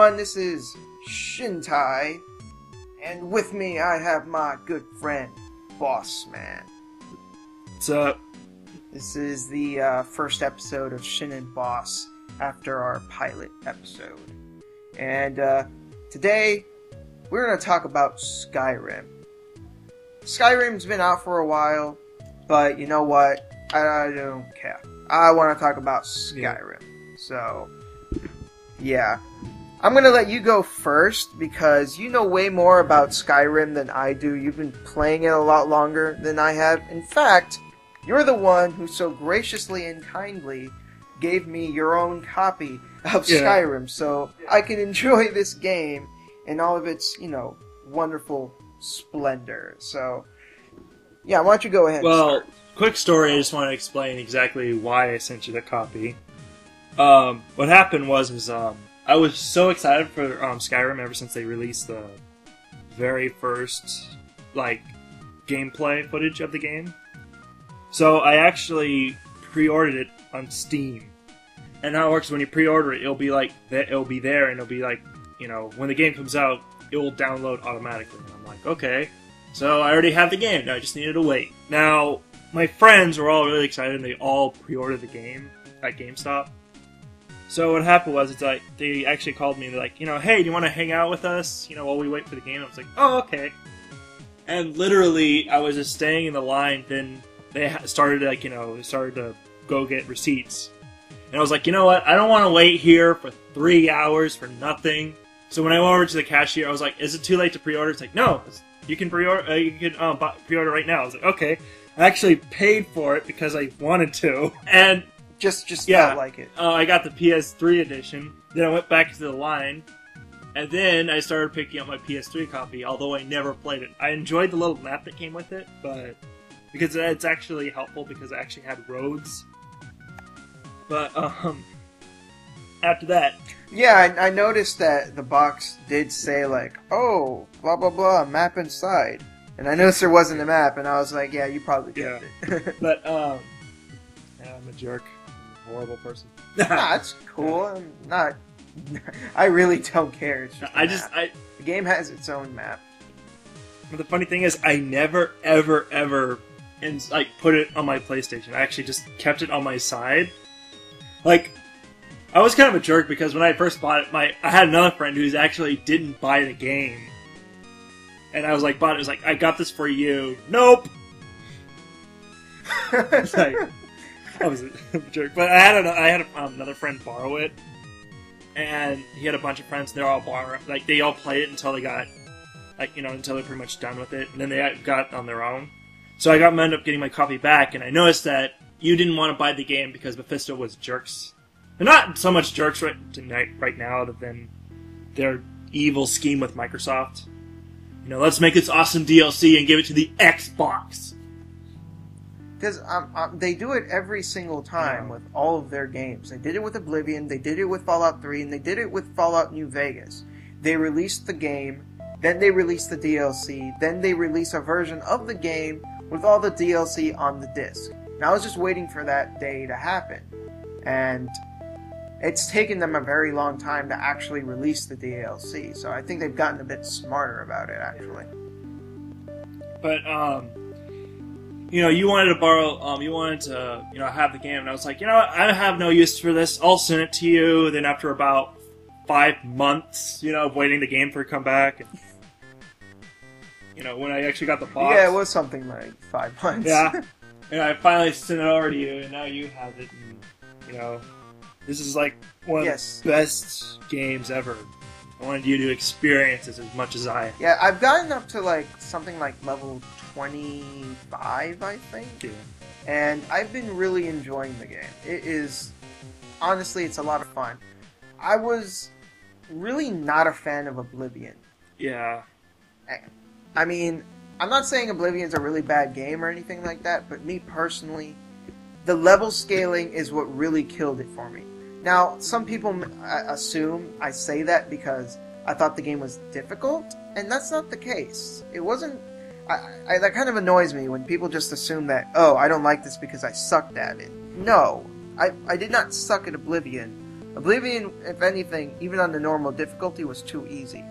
everyone, this is Shintai, and with me I have my good friend, Boss Man. What's up? This is the first episode of Shin and Bos after our pilot episode. And today, we're going to talk about Skyrim. Skyrim's been out for a while, but you know what? I don't care. I want to talk about Skyrim. So, yeah. I'm going to let you go first because you know way more about Skyrim than I do. You've been playing it a lot longer than I have. In fact, you're the one who so graciously and kindly gave me your own copy of Skyrim, so I can enjoy this game in all of its, wonderful splendor. So, yeah, why don't you go ahead and start? Quick story, I just want to explain exactly why I sent you the copy. What happened was I was so excited for Skyrim ever since they released the very first, gameplay footage of the game. So I actually pre-ordered it on Steam. And how it works, when you pre-order it, it'll be there, and it'll be when the game comes out, it will download automatically. And I'm like, okay, so I already have the game, now I just needed to wait. Now, my friends were all really excited, and they all pre-ordered the game at GameStop. So what happened was, they actually called me, and they're like, hey, do you want to hang out with us, while we wait for the game? I was like, oh, okay. And literally, I was just staying in the line, then they started to go get receipts. And I was like, you know what? I don't want to wait here for 3 hours for nothing. So when I went over to the cashier, I was like, is it too late to pre-order? It's like, no, you can pre-order. You can pre-order right now. I was like, okay. I actually paid for it because I wanted to, and just felt like it. I got the PS3 edition. Then I went back to the line, and then I started picking up my PS3 copy. Although I never played it, I enjoyed the little map that came with it, but because it's actually helpful because I actually had roads. But after that. Yeah, I noticed that the box did say, oh, blah, blah, blah, map inside. And I noticed there wasn't a map, and I was like, yeah, you probably did it. But, I'm a jerk. Horrible person. Nah, it's cool. I'm not... I really don't care. It's just the game has its own map. But the funny thing is, I never, ever, ever put it on my PlayStation. I actually just kept it on my side. I was kind of a jerk because when I first bought it, I had another friend who actually didn't buy the game. And I was like, bought it, was like, I got this for you. Nope! It's like, I was a jerk. But I had another friend borrow it. And he had a bunch of friends, and they're all they all played it until they got, until they're pretty much done with it. And then they got on their own. So I ended up getting my copy back, and I noticed that you didn't want to buy the game because Bethesda was jerks. They're not so much jerks right now other than their evil scheme with Microsoft. Let's make this awesome DLC and give it to the Xbox. Because they do it every single time with all of their games. They did it with Oblivion, they did it with Fallout 3, and they did it with Fallout New Vegas. They released the game, then they released the DLC, then they released a version of the game with all the DLC on the disc. And I was just waiting for that day to happen. And it's taken them a very long time to actually release the DLC. So I think they've gotten a bit smarter about it, actually. But, you wanted to borrow, you wanted to, have the game. And I was like, I have no use for this. I'll send it to you. Then after about 5 months, of waiting the game for it to come back. And, when I actually got the box. Yeah, it was something like 5 months. Yeah. And I finally sent it over to you, and now you have it, and, this is one of the best games ever. I wanted you to experience this as much as I have. Yeah, I've gotten up to something like level 25, I think. Yeah. And I've been really enjoying the game. It is, honestly, it's a lot of fun. I was really not a fan of Oblivion. Yeah. I mean, I'm not saying Oblivion's a really bad game or anything like that, but me personally, the level scaling is what really killed it for me. Now, some people assume I say that because I thought the game was difficult, and that's not the case. It wasn't... that kind of annoys me when people just assume that, oh, I don't like this because I sucked at it. No, I did not suck at Oblivion. Oblivion, if anything, even on the normal difficulty, was too easy.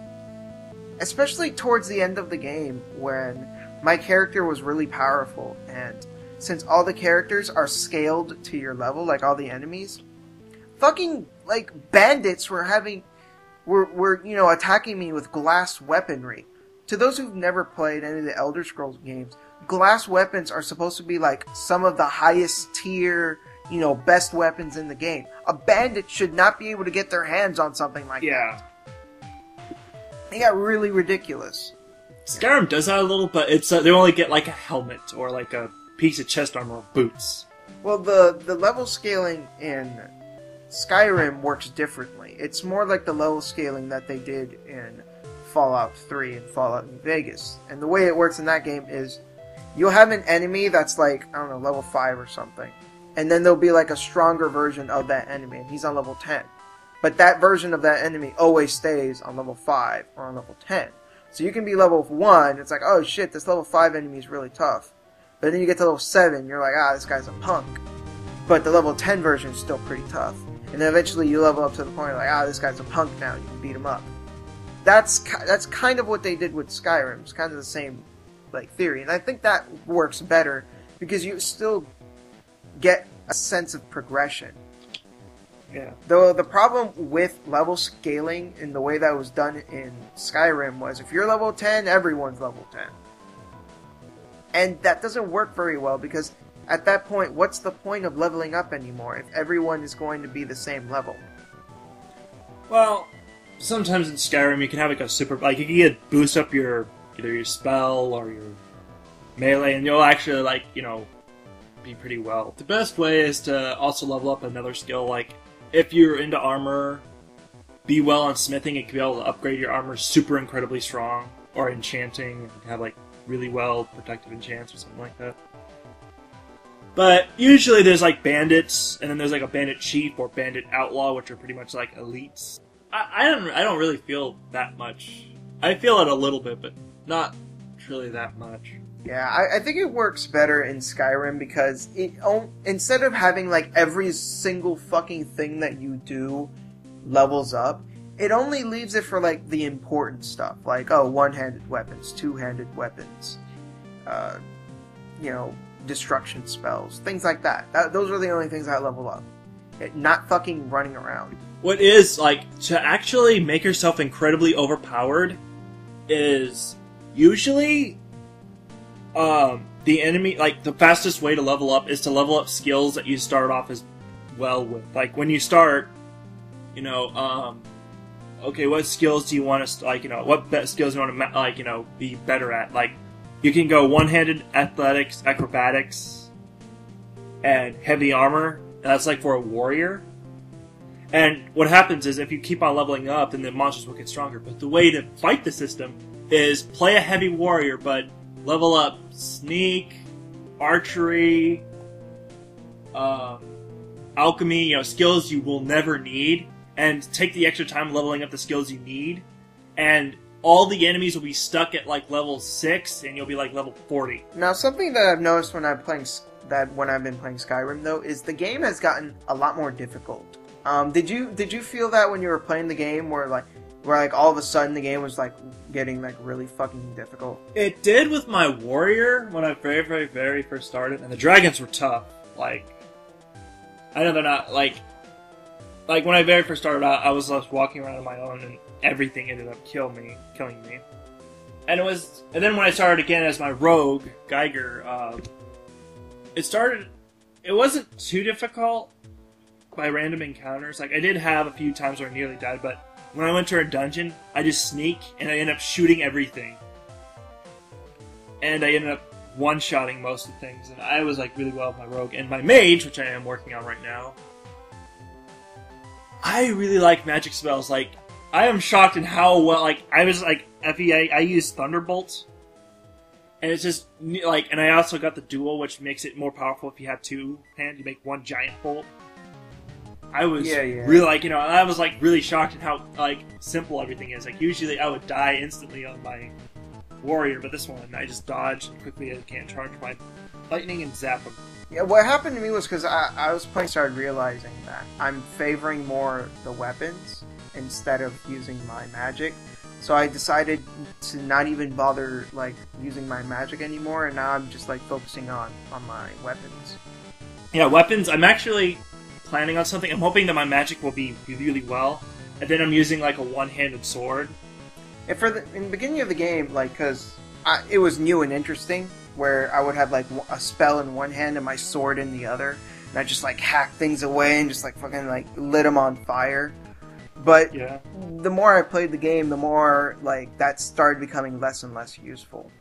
Especially towards the end of the game, when my character was really powerful, and since all the characters are scaled to your level, like all the enemies, fucking, like, bandits were attacking me with glass weaponry. To those who've never played any of the Elder Scrolls games, glass weapons are supposed to be, like, some of the highest tier, best weapons in the game. A bandit should not be able to get their hands on something like that. They got really ridiculous. Skyrim does that a little, but it's they only get like a helmet or like a piece of chest armor or boots. Well, the level scaling in Skyrim works differently. It's more like the level scaling that they did in Fallout 3 and Fallout New Vegas. And the way it works in that game is you'll have an enemy that's like, I don't know, level 5 or something. And then there'll be like a stronger version of that enemy, and he's on level 10. But that version of that enemy always stays on level 5 or on level 10. So you can be level 1, it's like, oh shit, this level 5 enemy is really tough. But then you get to level 7, you're like, this guy's a punk. But the level 10 version is still pretty tough. And then eventually you level up to the point where like, this guy's a punk now, you can beat him up. That's kind of what they did with Skyrim. It's kind of the same like theory. And I think that works better because you still get a sense of progression. Yeah. Though the problem with level scaling in the way that was done in Skyrim was if you're level 10, everyone's level 10. And that doesn't work very well because at that point, what's the point of leveling up anymore if everyone is going to be the same level? Well, sometimes in Skyrim you can have like a super, like you can get boost up either your spell or your melee, and you'll actually like, be pretty well. The best way is to also level up another skill, like if you're into armor, be well on smithing and be able to upgrade your armor super incredibly strong, or enchanting, and have like really well protective enchants or something like that. But usually there's like bandits, and then there's like a bandit chief or bandit outlaw, which are pretty much like elites. I don't really feel that much. I feel it a little bit, but not really that much. Yeah, I think it works better in Skyrim because instead of having like every single fucking thing that you do levels up, it only leaves it for like the important stuff, like one-handed weapons, two-handed weapons, destruction spells, things like that. Those are the only things that level up. Not fucking running around. What is like to actually make yourself incredibly overpowered is usually the enemy, like the fastest way to level up is to level up skills that you start off as well with. Like when you start, okay, what skills do you want to what skills do you want to be better at? Like you can go one-handed athletics, acrobatics, and heavy armor. And that's like for a warrior. And what happens is if you keep on leveling up, then the monsters will get stronger. But the way to fight the system is play a heavy warrior, but level up sneak, archery, alchemy, skills you will never need, and take the extra time leveling up the skills you need, and all the enemies will be stuck at like level 6, and you'll be like level 40. Now, something that I've noticed when I've been playing Skyrim though is the game has gotten a lot more difficult. Did you feel that when you were playing the game, where all of a sudden the game was like getting like really fucking difficult? It did with my warrior when I very, very, very first started, and the dragons were tough. Like, I know they're not like when I very first started out, I was just walking around on my own, and everything ended up killing me. And then when I started again as my rogue Geiger, it wasn't too difficult by random encounters. Like I did have a few times where I nearly died, but when I went to a dungeon, I just sneak, and I end up shooting everything. And I ended up one-shotting most of the things, and I was like really well with my rogue. And my mage, which I am working on right now, I really like magic spells. Like, I am shocked in how well, like, I was like, I used Thunderbolt, and it's just, like, and I also got the dual, which makes it more powerful if you have two hands. You make one giant bolt. I was really like, I was like really shocked at how like simple everything is. Like usually I would die instantly on my warrior, but this one I just dodged quickly. I can't charge my lightning and zap them. Yeah, what happened to me was because I was playing, started realizing that I'm favoring more the weapons instead of using my magic. So I decided to not even bother like using my magic anymore, and now I'm just like focusing on my weapons. Yeah, weapons. I'm actually planning on something. I'm hoping that my magic will be really well, and then I'm using like a one-handed sword. And in the beginning of the game, like, because it was new and interesting, where I would have like a spell in one hand and my sword in the other, and I just like hack things away and just like fucking like lit them on fire. But yeah, the more I played the game, the more like that started becoming less and less useful.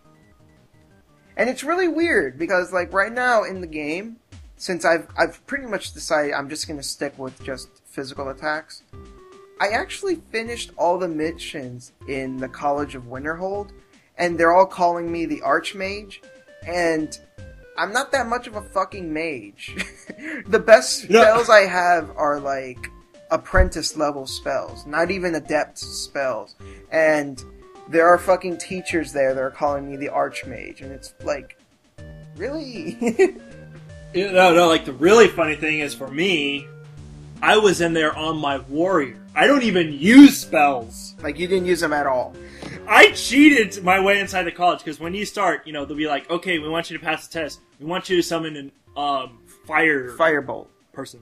And it's really weird because like right now in the game, since I've pretty much decided I'm just gonna stick with just physical attacks, I actually finished all the missions in the College of Winterhold, and they're all calling me the Archmage, and I'm not that much of a fucking mage. The best spells I have are like apprentice level spells, not even adept spells, and there are fucking teachers there that are calling me the Archmage, and it's like, really? No, like the really funny thing is for me, I was in there on my warrior. I don't even use spells. Like, you didn't use them at all. I cheated my way inside the college, because when you start, they'll be like, okay, we want you to pass the test. We want you to summon an, Firebolt. Person.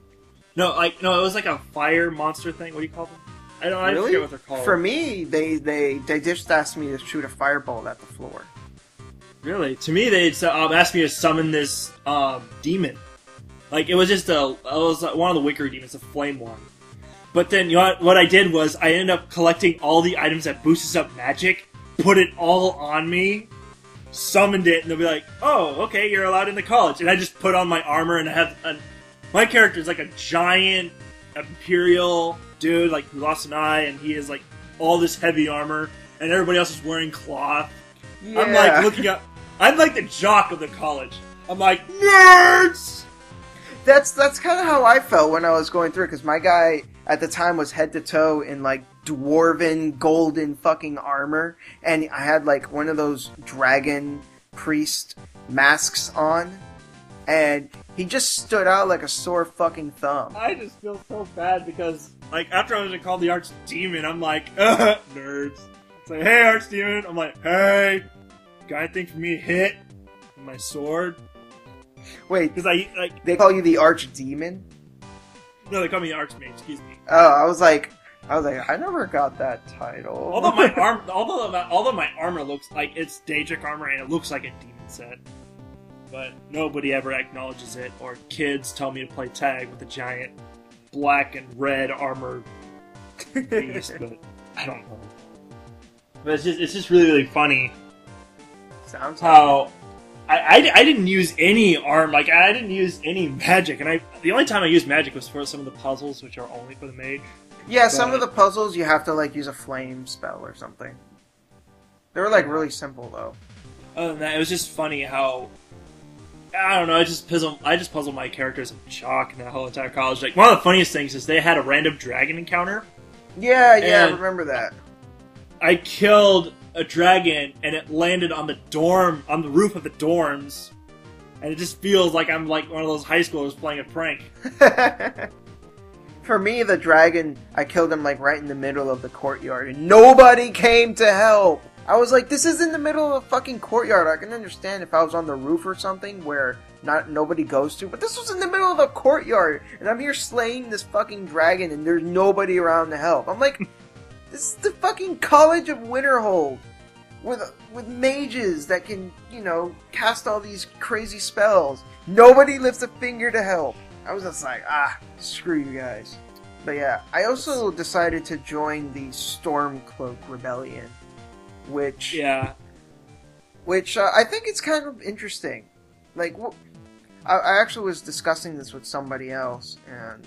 No, it was like a fire monster thing. What do you call them? I Really? forget what they're called. For me, they just asked me to shoot a firebolt at the floor. Really? To me, they asked me to summon this, demon. Like, it was just one of the wicker demons, a flame one. But then, what I did was, I ended up collecting all the items that boosted up magic, put it all on me, summoned it, and they'll be like, oh, okay, you're allowed in the college. And I just put on my armor, and I have my character is like a giant imperial dude, like, who lost an eye, and he has, like, all this heavy armor, and everybody else is wearing cloth. Yeah. I'm, like, looking up, I'm like the jock of the college. I'm like, nerds! That's kind of how I felt when I was going through it, because my guy at the time was head to toe in like dwarven golden fucking armor, and I had like one of those dragon priest masks on, and he just stood out like a sore fucking thumb. I just feel so bad because, like, after I was called the Archdemon, I'm like, nerds. It's like, hey, Archdemon. I'm like, hey, got anything for me to hit with my sword? Wait, because they call you the Archdemon? No, they call me the Archmage. Excuse me. Oh, I was like, I never got that title. Although my armor looks like it's Daedric armor and it looks like a demon set, but nobody ever acknowledges it. Or kids tell me to play tag with a giant black and red armor beast, but I don't know. But it's just really funny. Sounds how. I didn't use any I didn't use any magic, and the only time I used magic was for some of the puzzles, which are only for the mage. Yeah, some of the puzzles you have to like use a flame spell or something. They were like really simple though. Other than that, it was just funny how I don't know. I just puzzle my characters in chalk in that whole entire college. Like, one of the funniest things is they had a random dragon encounter. Yeah, I remember that. I killed a dragon, and it landed on the roof of the dorms, and it just feels like I'm like one of those high schoolers playing a prank. For me, the dragon, I killed him like right in the middle of the courtyard, and nobody came to help. I was like, this is in the middle of a fucking courtyard. I can understand if I was on the roof or something where nobody goes to, but this was in the middle of the courtyard, and I'm here slaying this fucking dragon, and there's nobody around to help. I'm like, this is the fucking College of Winterhold with mages that can, cast all these crazy spells. Nobody lifts a finger to help. I was just like, screw you guys. But yeah, I also decided to join the Stormcloak Rebellion, which I think it's kind of interesting. Like, I actually was discussing this with somebody else, and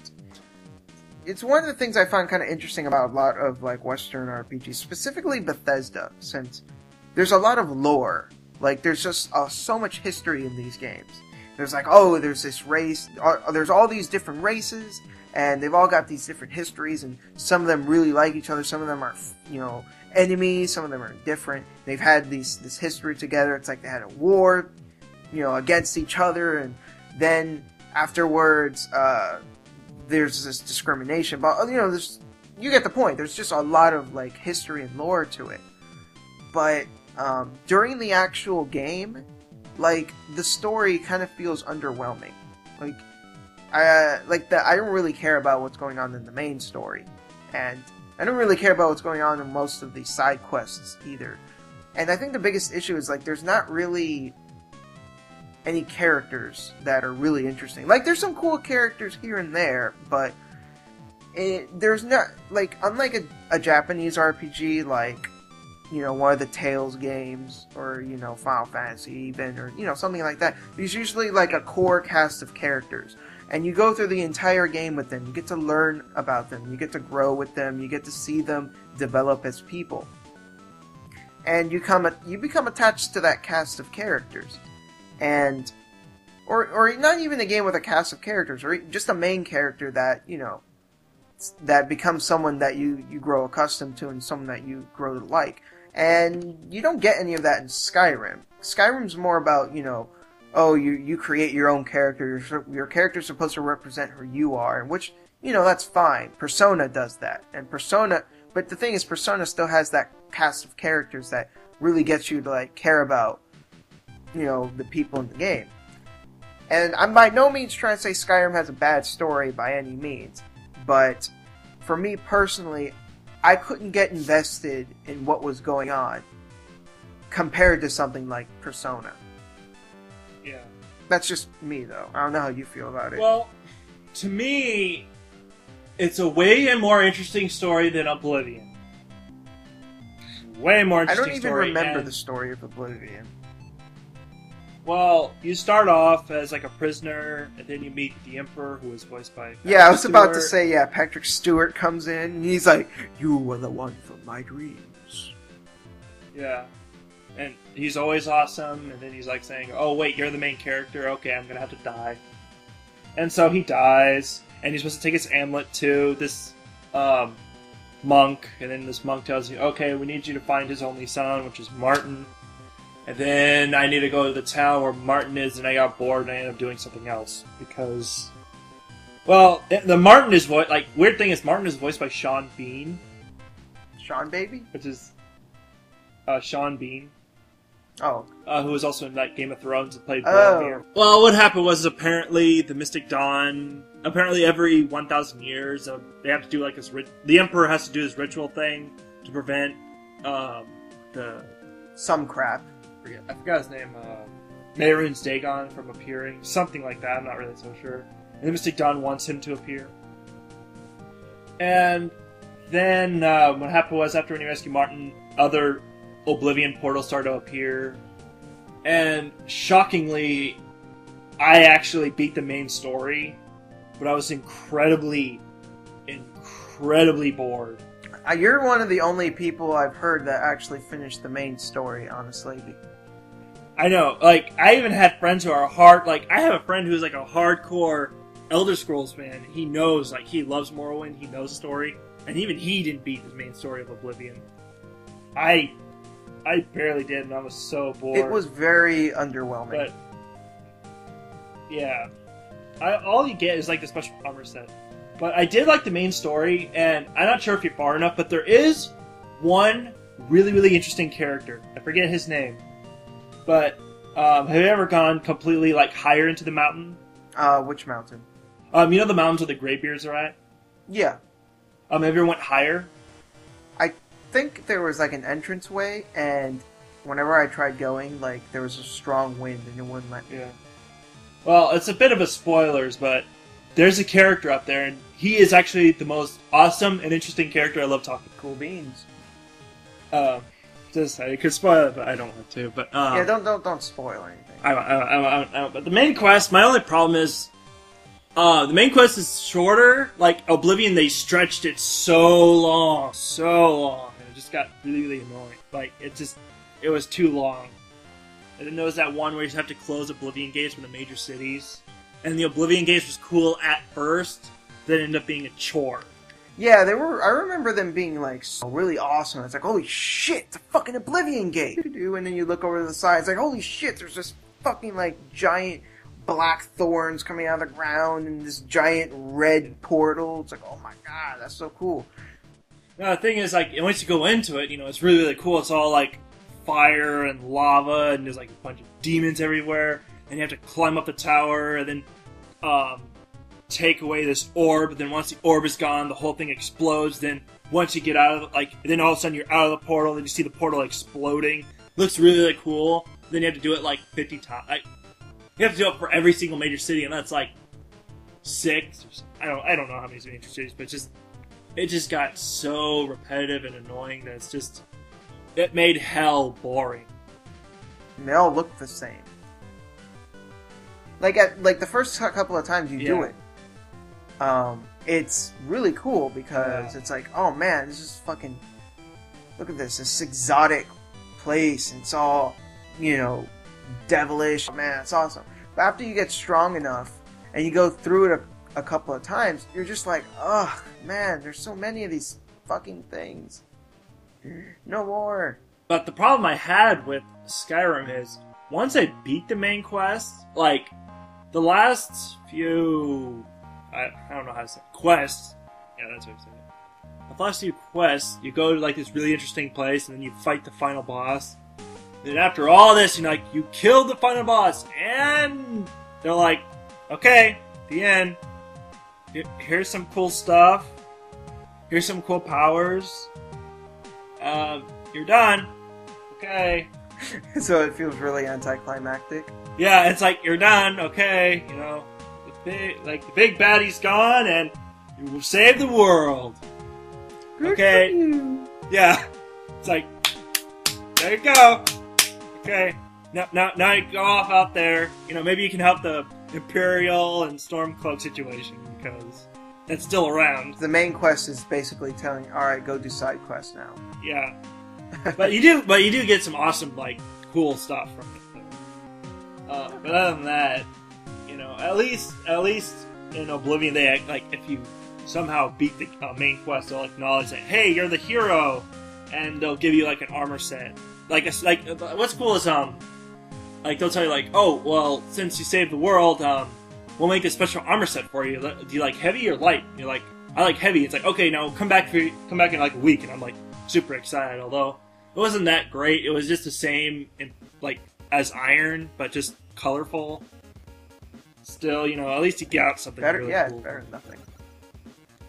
it's one of the things I find kind of interesting about a lot of like Western RPGs, specifically Bethesda, since there's a lot of lore. Like, there's just so much history in these games. There's like, there's this race, there's all these different races, and they've all got these different histories, and some of them really like each other, some of them are, enemies, some of them are different. They've had this history together. It's like they had a war. against each other, and then afterwards, there's this discrimination. But you get the point. There's just a lot of like history and lore to it. But during the actual game, like the story kind of feels underwhelming. Like I don't really care about what's going on in the main story, and I don't really care about what's going on in most of the side quests either. And I think the biggest issue is like there's not really any characters that are really interesting. Like there's some cool characters here and there, but there's not like unlike a Japanese RPG like one of the Tales games or Final Fantasy even or something like that. There's usually like a core cast of characters. And you go through the entire game with them. You get to learn about them. You get to grow with them. You get to see them develop as people. And you become attached to that cast of characters. And or not even a game with a cast of characters, or just a main character that, that becomes someone that you grow accustomed to and someone that you grow to like. And you don't get any of that in Skyrim. Skyrim's more about, you create your own character. Your character's supposed to represent who you are, which, that's fine. Persona does that. But the thing is, Persona still has that cast of characters that really gets you to, like, care about, the people in the game. And I'm by no means trying to say Skyrim has a bad story by any means. But, for me personally, I couldn't get invested in what was going on compared to something like Persona. Yeah. That's just me, though. I don't know how you feel about it. Well, to me, it's a way more interesting story than Oblivion. Way more interesting story. I don't even remember the story of Oblivion. Well, you start off as like a prisoner, and then you meet the Emperor, who is voiced by Patrick I was about to Stewart. say, Patrick Stewart comes in, and he's like, "You were the one from my dreams." Yeah. And he's always awesome, and then he's like saying, "Oh wait, you're the main character, okay, I'm gonna have to die." And so he dies, and he's supposed to take his amulet to this monk, and then this monk tells you, "Okay, we need you to find his only son, which is Martin." And then I need to go to the town where Martin is, and I got bored, and I ended up doing something else. Because, well, the Martin is voiced, like, weird thing is Martin is voiced by Sean Bean. Sean Baby? Which is, Sean Bean. Oh. Who was also in, like, Game of Thrones and played Boromir. Well, what happened was apparently the Mystic Dawn, apparently every 1,000 years, they have to do, like, this, the Emperor has to do this ritual thing to prevent, some crap. I forgot his name, Mehrunes Dagon from appearing. Something like that, I'm not really so sure. And the Mystic Dawn wants him to appear. And then, what happened was, after when you rescue Martin, other Oblivion portals started to appear. And, shockingly, I actually beat the main story, but I was incredibly bored. You're one of the only people I've heard that actually finished the main story, honestly. I know, like, I even had friends who are I have a friend who's like a hardcore Elder Scrolls fan. He knows, like, he loves Morrowind, he knows the story, and even he didn't beat the main story of Oblivion. I barely did, and I was so bored. It was very underwhelming. But, yeah. All you get is, like, the special armor set. But I did like the main story, and I'm not sure if you're far enough, but there is one really, really interesting character. I forget his name. But, have you ever gone completely, like, higher into the mountain? Which mountain? You know the mountains where the Greybeards are at? Yeah. Have you ever went higher? I think there was, like, an entranceway, and whenever I tried going, like, there was a strong wind, and it wouldn't let me. Yeah. Well, it's a bit of a spoilers, but there's a character up there, and he is actually the most awesome and interesting character I love talking to. Cool beans. I could spoil it, but I don't want to. But yeah, don't spoil anything. I but the main quest, my only problem is, the main quest is shorter. Like Oblivion, they stretched it so long, and it just got really, really annoying. Like it was too long. And then there was that one where you have to close Oblivion gates from the major cities, and the Oblivion gates was cool at first, then ended up being a chore. Yeah, they were. I remember them being like so really awesome. It's like, holy shit, it's a fucking Oblivion gate. And then you look over to the side, it's like, holy shit, there's this fucking like giant black thorns coming out of the ground and this giant red portal. It's like, oh my god, that's so cool. Now, the thing is, like, once you go into it, it's really, really cool. It's all, like, fire and lava, and there's, like, a bunch of demons everywhere, and you have to climb up the tower, and then, take away this orb, then once the orb is gone, the whole thing explodes, then once you get out of, then all of a sudden you're out of the portal, then you see the portal exploding. Looks really, really cool. Then you have to do it, like, 50 times. You have to do it for every single major city, and that's, like, 6, or I don't know how many major cities, but it just got so repetitive and annoying that it made hell boring. And they all look the same. Like the first couple of times you do it, it's really cool because it's like, oh man, this is fucking, look at this exotic place, and it's all, devilish. Man, it's awesome. But after you get strong enough and you go through it a couple of times, you're just like, ugh, man, there's so many of these fucking things. No more. But the problem I had with Skyrim is, once I beat the main quest, like, the last few, I don't know how to say it, quests, yeah, that's what I'm saying. The last few quests, you go to, like, this really interesting place, and then you fight the final boss. Then after all this, you killed the final boss, and they're like, okay, the end. Here's some cool stuff. Here's some cool powers. You're done. Okay. So it feels really anticlimactic. Yeah, it's like, you're done. Okay, the big baddie's gone, and you will save the world. Okay. Yeah. It's like, there you go. Okay. Now you go off out there. Maybe you can help the Imperial and Stormcloak situation, because that's still around. The main quest is basically telling you, alright, go do side quests now. Yeah. But you do get some awesome, like, cool stuff from it. But other than that, at least in Oblivion, they act like, if you somehow beat the main quest, they'll acknowledge that, hey, you're the hero, and they'll give you, like, an armor set. What's cool is, they'll tell you, like, oh, well, since you saved the world, we'll make a special armor set for you. Do you like heavy or light? And you're like, I like heavy. It's like, okay, now come back in like a week, and I'm like super excited. Although it wasn't that great. It was just the same, as iron, but just colorful. Still, at least you got something better. Really yeah, cool. Better than nothing.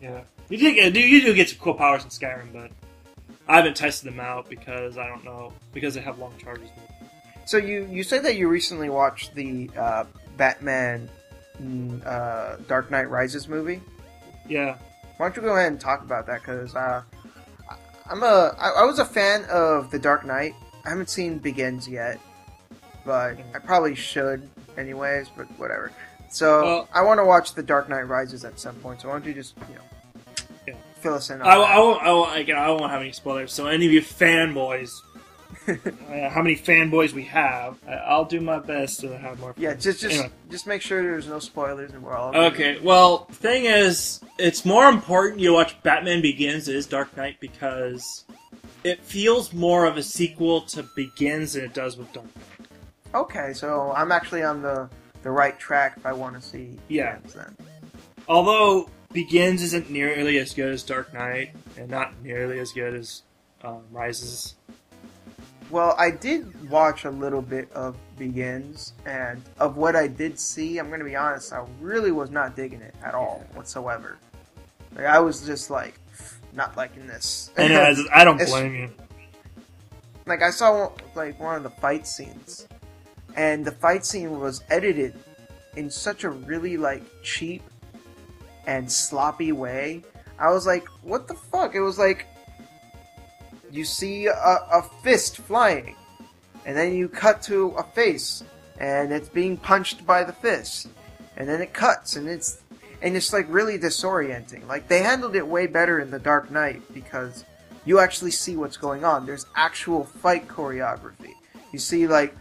Yeah, you do get some cool powers in Skyrim, but I haven't tested them out because I don't know, because they have long charges. So you said that you recently watched the Batman Dark Knight Rises movie? Yeah. Why don't you go ahead and talk about that? Because I was a fan of The Dark Knight. I haven't seen Begins yet, but I probably should anyways, but whatever. So I want to watch The Dark Knight Rises at some point, so why don't you just, fill us in on that. I won't have any spoilers, so any of you fanboys, how many fanboys we have, I'll do my best to have more. Yeah, just make sure there's no spoilers and we're all okay. Well, the thing is, it's more important you watch Batman Begins than Dark Knight, because it feels more of a sequel to Begins than it does with Dark Knight. Okay, so I'm actually on the right track if I want to see Begins then. Although Begins isn't nearly as good as Dark Knight, and not nearly as good as Rises. Well, I did watch a little bit of Begins, and of what I did see, I'm going to be honest, I really was not digging it at all, whatsoever. Like, I was just like, not liking this. I know, I don't blame you. Like, I saw like one of the fight scenes, and the fight scene was edited in such a really like cheap and sloppy way. I was like, what the fuck? It was like, you see a fist flying, and then you cut to a face, and it's being punched by the fist, and then it cuts, and it's like really disorienting. Like, they handled it way better in The Dark Knight, because you actually see what's going on. There's actual fight choreography. You see, like,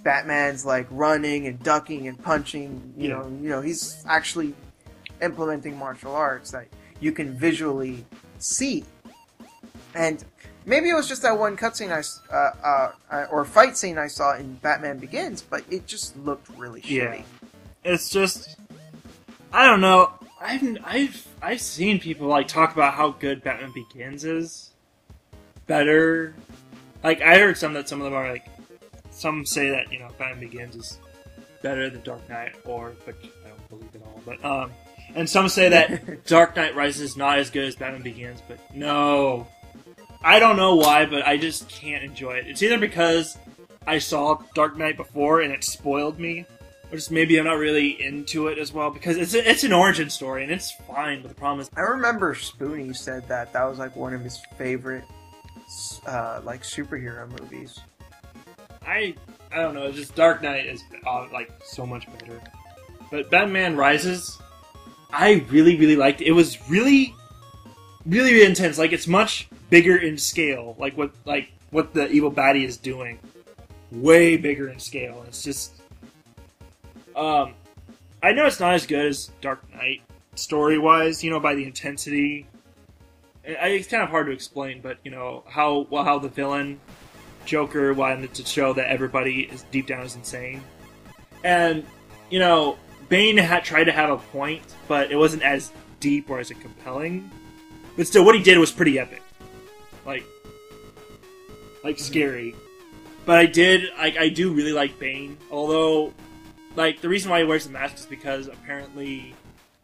Batman's like running and ducking and punching. You know, he's actually implementing martial arts that you can visually see. And Maybe it was just that one cutscene or fight scene I saw in Batman Begins, but it just looked really shitty. It's just, I don't know. I've seen people like talk about how good Batman Begins is. Better. Like I heard some of them are like, some say that Batman Begins is better than Dark Knight, but I don't believe it all. But and some say that Dark Knight Rises is not as good as Batman Begins. But no, I don't know why, but I just can't enjoy it. It's either because I saw Dark Knight before and it spoiled me, or just maybe I'm not really into it as well, because it's an origin story and it's fine, but the problem is... I remember Spoonie said that was like one of his favorite like superhero movies. I don't know, just Dark Knight is like so much better. But Batman Rises, I really, really liked it. It was really, really, really intense. Like, it's much bigger in scale, like what the evil baddie is doing. Way bigger in scale. It's just... I know it's not as good as Dark Knight, story-wise, by the intensity. It's kind of hard to explain, but, how the villain, Joker, wanted to show that everybody is deep down is insane. And, Bane tried to have a point, but it wasn't as deep or as compelling. But still, what he did was pretty epic. Like scary. But I do really like Bane, although... Like, the reason why he wears the mask is because apparently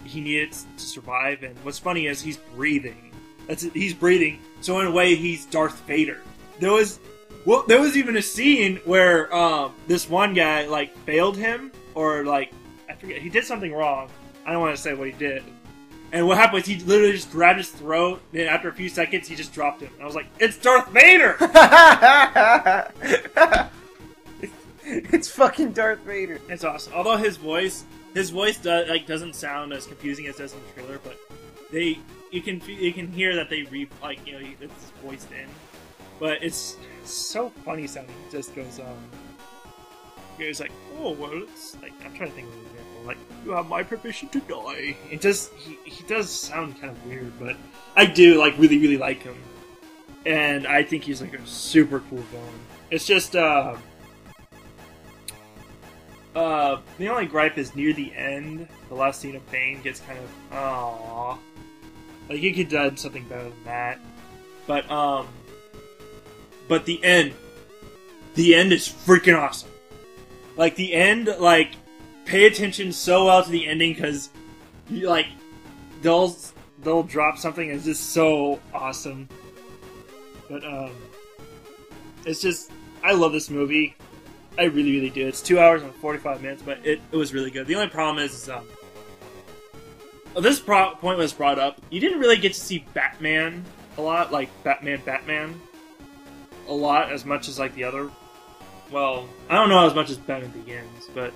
he needed to survive, and what's funny is he's breathing. He's breathing, so in a way he's Darth Vader. There was even a scene where this one guy, like, failed him, or, like, I forget, he did something wrong. I don't want to say what he did. And what happened was he literally just grabbed his throat, and after a few seconds he just dropped him. And I was like, it's Darth Vader! It's fucking Darth Vader. It's awesome. Although his voice doesn't sound as confusing as it does in the trailer, but you can hear that they it's voiced in. But it's so funny sounding. It just goes it's like, oh well, it's like, I'm trying to think of an example. Like, you have my permission to die. It just he does sound kind of weird, but I do really, really like him, and I think he's like a super cool villain. It's just the only gripe is near the end, the last scene of Bane gets kind of, aww. Like, you could have done something better than that. But the end is freaking awesome. Like, the end, pay attention so well to the ending, because, they'll drop something that's just so awesome. But, it's just, I love this movie. I really, really do. It's 2 hours and 45 minutes, but it was really good. The only problem is this point was brought up. You didn't really get to see Batman a lot, like Batman a lot, as much as like the other. Well, I don't know as much as Batman Begins, but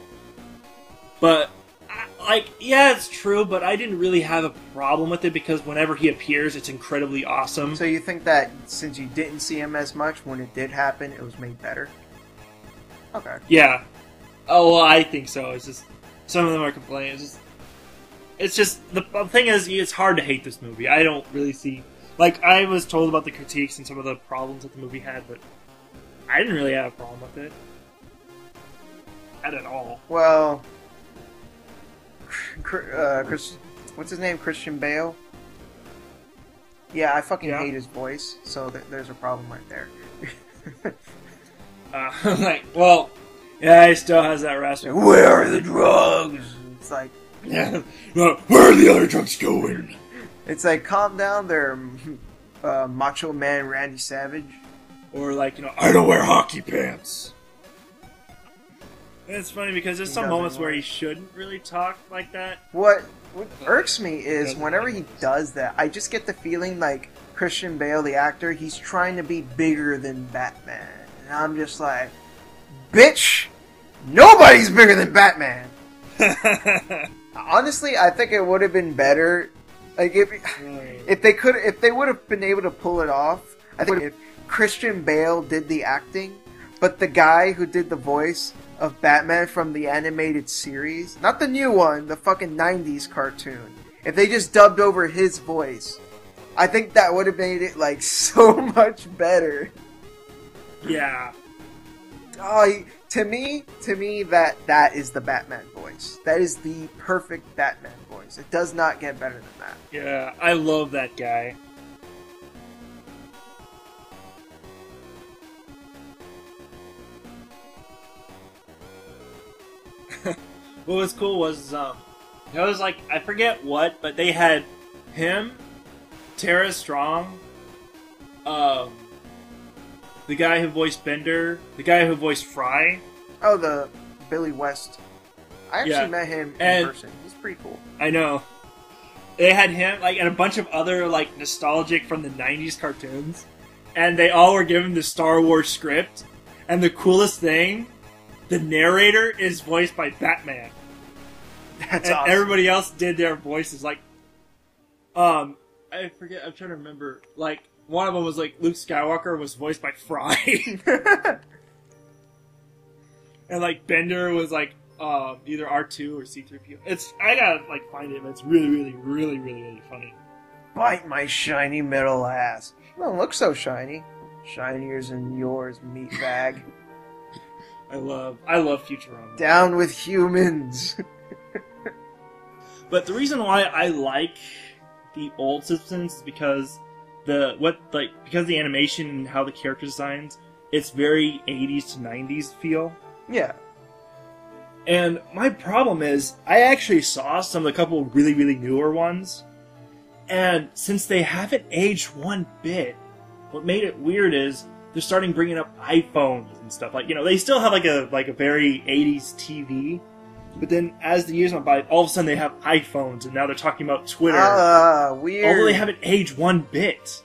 yeah, it's true. But I didn't really have a problem with it because whenever he appears, it's incredibly awesome. So you think that since you didn't see him as much, when it did happen, it was made better? Okay. Yeah. Oh, well, I think so. It's just some of them are complaining. It's just the thing is, it's hard to hate this movie. I don't really see, I was told about the critiques and some of the problems that the movie had, but I didn't really have a problem with it. Not at all. Well, what's his name? Christian Bale. Yeah, I fucking hate his voice. So there's a problem right there. Well, yeah, he still has that raspy. Where are the drugs? It's like, yeah, where are the other drugs going? It's like, calm down there, Macho Man Randy Savage. Or I don't wear hockey pants. And it's funny because there's some moments where he shouldn't really talk like that. What irks me is whenever he does that, I just get the feeling like Christian Bale, the actor, he's trying to be bigger than Batman. And I'm just like, bitch, nobody's bigger than Batman. Honestly, I think it would have been better, if they would have been able to pull it off. I think if Christian Bale did the acting, but the guy who did the voice of Batman from the animated series, not the new one, the fucking 90s cartoon, if they just dubbed over his voice, I think that would have made it like so much better. Yeah. Oh, to me, that is the Batman voice. That is the perfect Batman voice. It does not get better than that. Yeah, I love that guy. What was cool was, it was like, I forget what, but they had him, Tara Strong, the guy who voiced Bender, the guy who voiced Fry. Oh, the Billy West. I actually met him in person. He's pretty cool. I know. They had him, like, and a bunch of other, like, nostalgic from the 90s cartoons. And they all were given the Star Wars script. And the coolest thing, the narrator is voiced by Batman. That's and awesome. Everybody else did their voices, like, I forget, I'm trying to remember, like, one of them was, like, Luke Skywalker was voiced by Fry. And, like, Bender was, like, either R2 or C-3PO. I gotta, like, find it, but it's really, really, really, really, really funny. Bite my shiny metal ass. You don't look so shiny. Shinier than yours, meatbag. I love Futurama. Down with humans. But the reason why I like the old Simpsons is because because the animation and how the character designs, it's very 80s to 90s feel. Yeah. And my problem is, I actually saw a couple really, really newer ones, and since they haven't aged one bit, what made it weird is they're starting bringing up iPhones and stuff. Like, they still have like a very 80s TV, but then as the years went by, all of a sudden they have iPhones, and now they're talking about Twitter. Weird. Although they haven't aged one bit.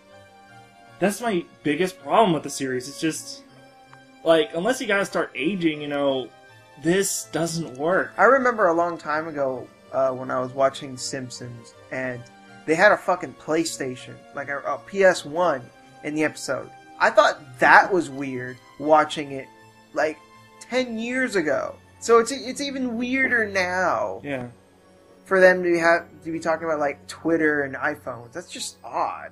That's my biggest problem with the series. It's just, like, unless you guys start aging, this doesn't work. I remember a long time ago when I was watching Simpsons, and they had a fucking PlayStation, like a PS1 in the episode. I thought that was weird, watching it, like, 10 years ago. So it's even weirder now. Yeah. For them to be talking about, like, Twitter and iPhones. That's just odd.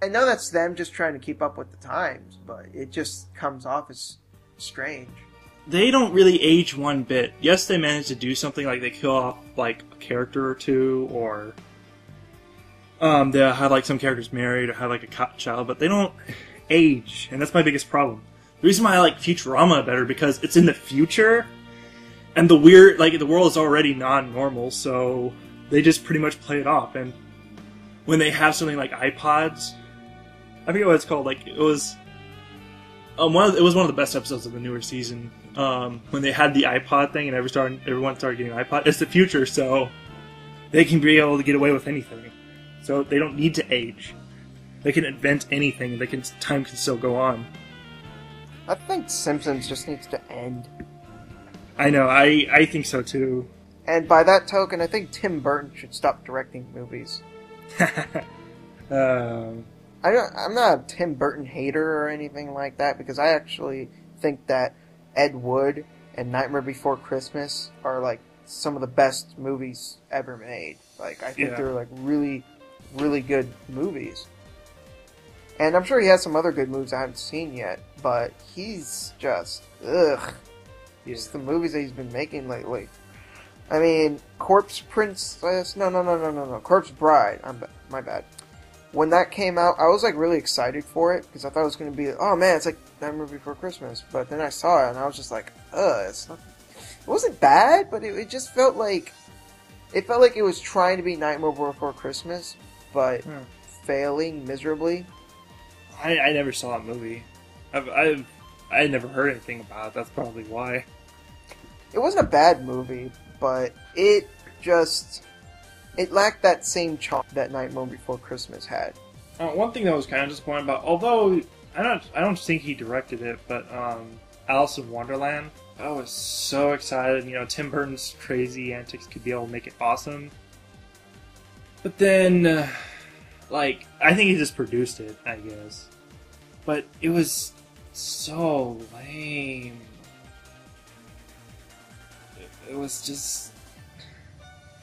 I know that's them just trying to keep up with the times, but it just comes off as strange. They don't really age one bit. Yes, they manage to do something, like they kill off, like, a character or two, or they'll have, like, some characters married or have, like, a child, but they don't age, and that's my biggest problem. The reason why I like Futurama better, because it's in the future, and the world is already non-normal, so they just pretty much play it off, and when they have something like iPods, I forget what it's called, like, it was one of the best episodes of the newer season, when they had the iPod thing and everyone started getting an iPod. It's the future, so they can be able to get away with anything. So they don't need to age. They can invent anything. Time can still go on. I think Simpsons just needs to end. I know, I think so too. And by that token, I think Tim Burton should stop directing movies. I'm not a Tim Burton hater or anything like that, because I actually think that Ed Wood and Nightmare Before Christmas are, like, some of the best movies ever made. Like, I think they're, like, really, really good movies. And I'm sure he has some other good movies I haven't seen yet, but he's just, ugh. Just the movies that he's been making lately. I mean, Corpse Princess, no, Corpse Bride, my bad. When that came out, I was, like, really excited for it, because I thought it was going to be, oh man, it's like Nightmare Before Christmas. But then I saw it, and I was just like, it wasn't bad, but it just felt like, it was trying to be Nightmare Before Christmas, but failing miserably. I never saw that movie. I had never heard anything about it, that's probably why. It wasn't a bad movie, but it lacked that same charm that Nightmare Before Christmas had. One thing that was kind of disappointing about, although I don't think he directed it, but Alice in Wonderland, I was so excited. Tim Burton's crazy antics could be able to make it awesome. But then, I think he just produced it, I guess. But it was so lame. It was just...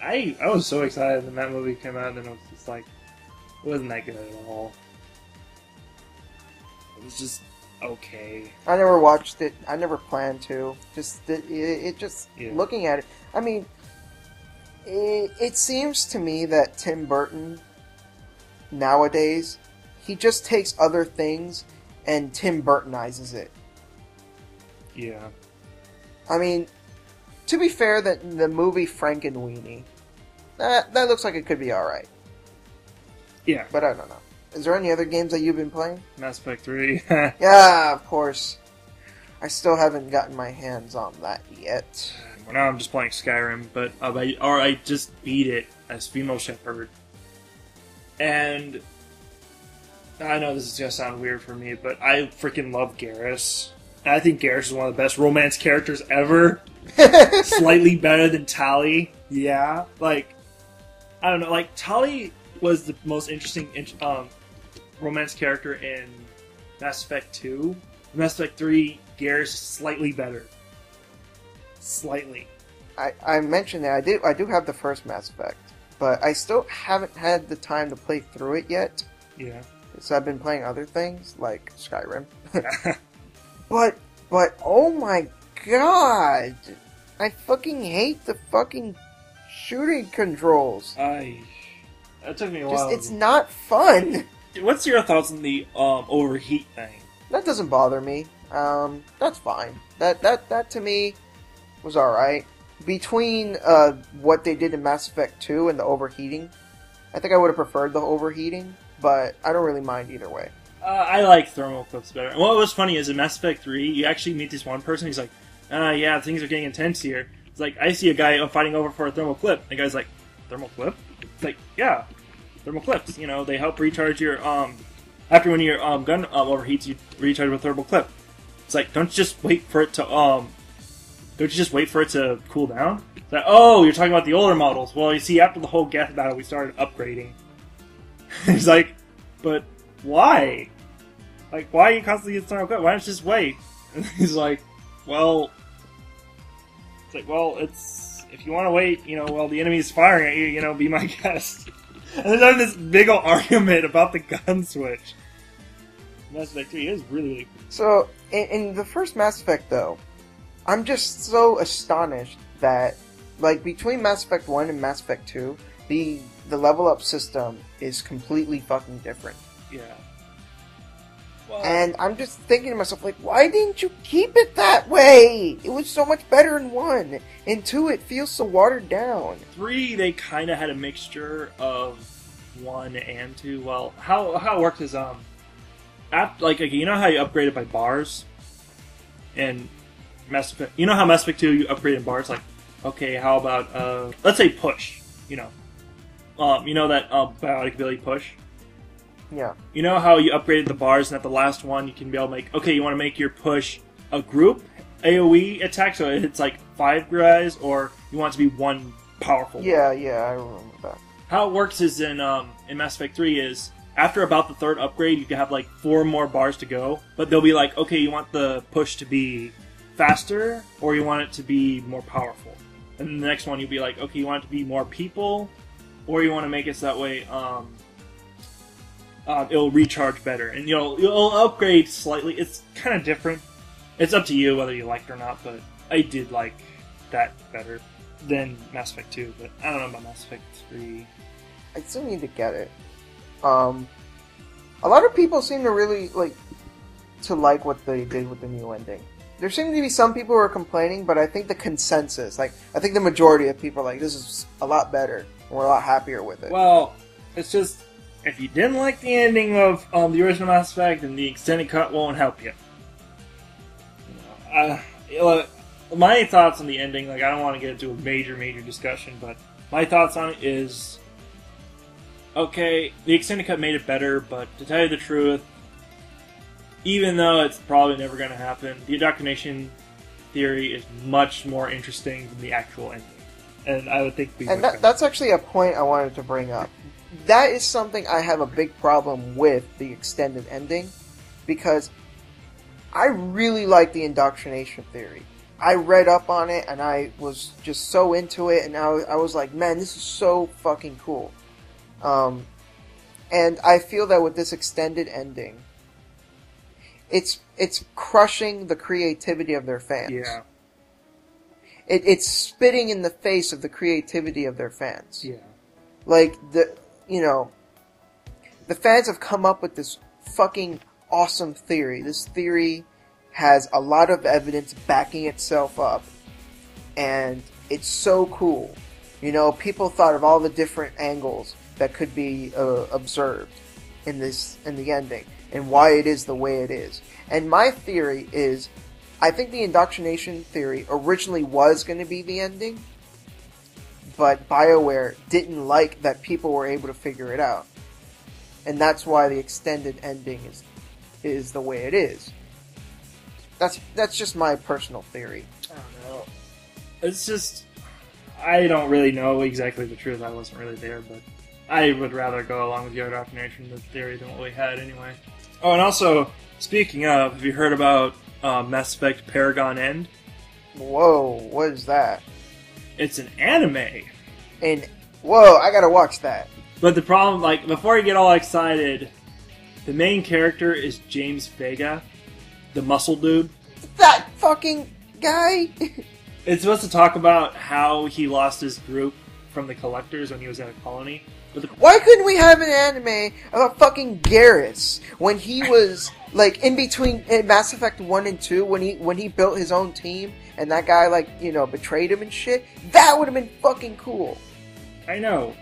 I was so excited when that movie came out, and it was just like... It wasn't that good at all. It was just okay. I never watched it. I never planned to. It just Yeah. looking at it. I mean, it seems to me that Tim Burton nowadays, he just takes other things and Tim Burtonizes it. Yeah. I mean, to be fair, that the movie Frankenweenie, that looks like it could be all right. Yeah. But I don't know. Is there any other games that you've been playing? Mass Effect 3. Yeah, of course. I still haven't gotten my hands on that yet. Well, now I'm just playing Skyrim, but I just beat it as Female Shepherd. And I know this is gonna sound weird for me, but I freaking love Garrus. And I think Garrus is one of the best romance characters ever. Slightly better than Tali. Yeah, like I don't know. Like Tali was the most interesting romance character in Mass Effect 2. Mass Effect 3, Garrus is slightly better. Slightly. I mentioned that I do have the first Mass Effect, but I still haven't had the time to play through it yet. Yeah. So I've been playing other things like Skyrim. But oh my god, I fucking hate the fucking shooting controls. That took me a while. It's not fun. What's your thoughts on the overheat thing? That doesn't bother me. That's fine. That to me was alright. Between what they did in Mass Effect 2 and the overheating, I think I would have preferred the overheating, but I don't really mind either way. I like thermal clips better. What was funny is in Mass Effect 3, you actually meet this one person, he's like, yeah, things are getting intense here. It's like, I see a guy fighting over for a thermal clip. The guy's like, thermal clip? It's like, yeah, thermal clips. You know, they help recharge your, after when your gun overheats, you recharge with a thermal clip. It's like, don't you just wait for it to cool down? It's like, oh, you're talking about the older models. Well, you see, after the whole Geth battle, we started upgrading. He's like, but why? Like, why are you constantly getting thermal clip? Why don't you just wait? And he's like, well, it's like, well, it's, if you want to wait, you know, while the enemy's firing at you, you know, be my guest. And they're having this big old argument about the gun switch. Mass Effect 3 is really, really cool. So, in the first Mass Effect, though, I'm just so astonished that, like, between Mass Effect 1 and Mass Effect 2, the level up system is completely fucking different. Yeah. Well, And I'm just thinking to myself, like, why didn't you keep it that way? It was so much better in 1. In 2, it feels so watered down. 3, they kind of had a mixture of 1 and 2. Well, how it worked is, like, you know how you upgraded by bars? And Mass Effect, you know how Mass Effect 2 you upgraded bars? Like, okay, how about, let's say push, you know. You know that biotic ability push? Yeah. You know how you upgraded the bars, and at the last one you can be able to make, okay, you want to make your push a group AoE attack, so it's like 5 guys, or you want it to be one powerful one? Yeah, I remember that. How it works is in Mass Effect 3 is, after about the 3rd upgrade, you can have like 4 more bars to go, but they'll be like, okay, you want the push to be faster, or you want it to be more powerful. And then the next one you'll be like, okay, you want it to be more people, or you want to make it so that way, it'll recharge better, and you'll upgrade slightly. It's kind of different. It's up to you whether you like it or not, but I did like that better than Mass Effect 2, but I don't know about Mass Effect 3. I still need to get it. A lot of people seem to really like what they did with the new ending. There seem to be some people who are complaining, but I think the consensus, I think the majority of people are like, this is a lot better, and we're a lot happier with it. Well, it's just, if you didn't like the ending of the original Mass Effect, then the extended cut won't help you. My thoughts on the ending, I don't want to get into a major discussion, but my thoughts on it is, okay, the extended cut made it better, but to tell you the truth, even though it's probably never going to happen, the indoctrination theory is much more interesting than the actual ending. And I would think... that's actually a point I wanted to bring up. That is something I have a big problem with, the extended ending, because I really like the indoctrination theory. I read up on it, and I was just so into it, and I was like, man, this is so fucking cool. And I feel that with this extended ending, it's crushing the creativity of their fans. Yeah. It's spitting in the face of the creativity of their fans. Yeah. Like, the fans have come up with this fucking awesome theory. This theory has a lot of evidence backing itself up. And it's so cool. People thought of all the different angles that could be observed in the ending, and why it is the way it is. And my theory is, I think the indoctrination theory originally was going to be the ending, but BioWare didn't like that people were able to figure it out. And that's why the extended ending is the way it is. That's just my personal theory. I don't know. It's just, I don't really know exactly the truth. I wasn't really there, but I would rather go along with your indoctrination theory than what we had anyway. Oh, and also, speaking of, have you heard about Mass Effect Paragon End? Whoa, what is that? It's an anime. And whoa, I gotta watch that. But the problem, like, before you get all excited, the main character is James Vega, the muscle dude. That fucking guy? It's supposed to talk about how he lost his group from the Collectors when he was in a colony. But why couldn't we have an anime about fucking Garrus when he was like in between Mass Effect 1 and 2 when he built his own team and that guy betrayed him and shit? That would have been fucking cool. I know.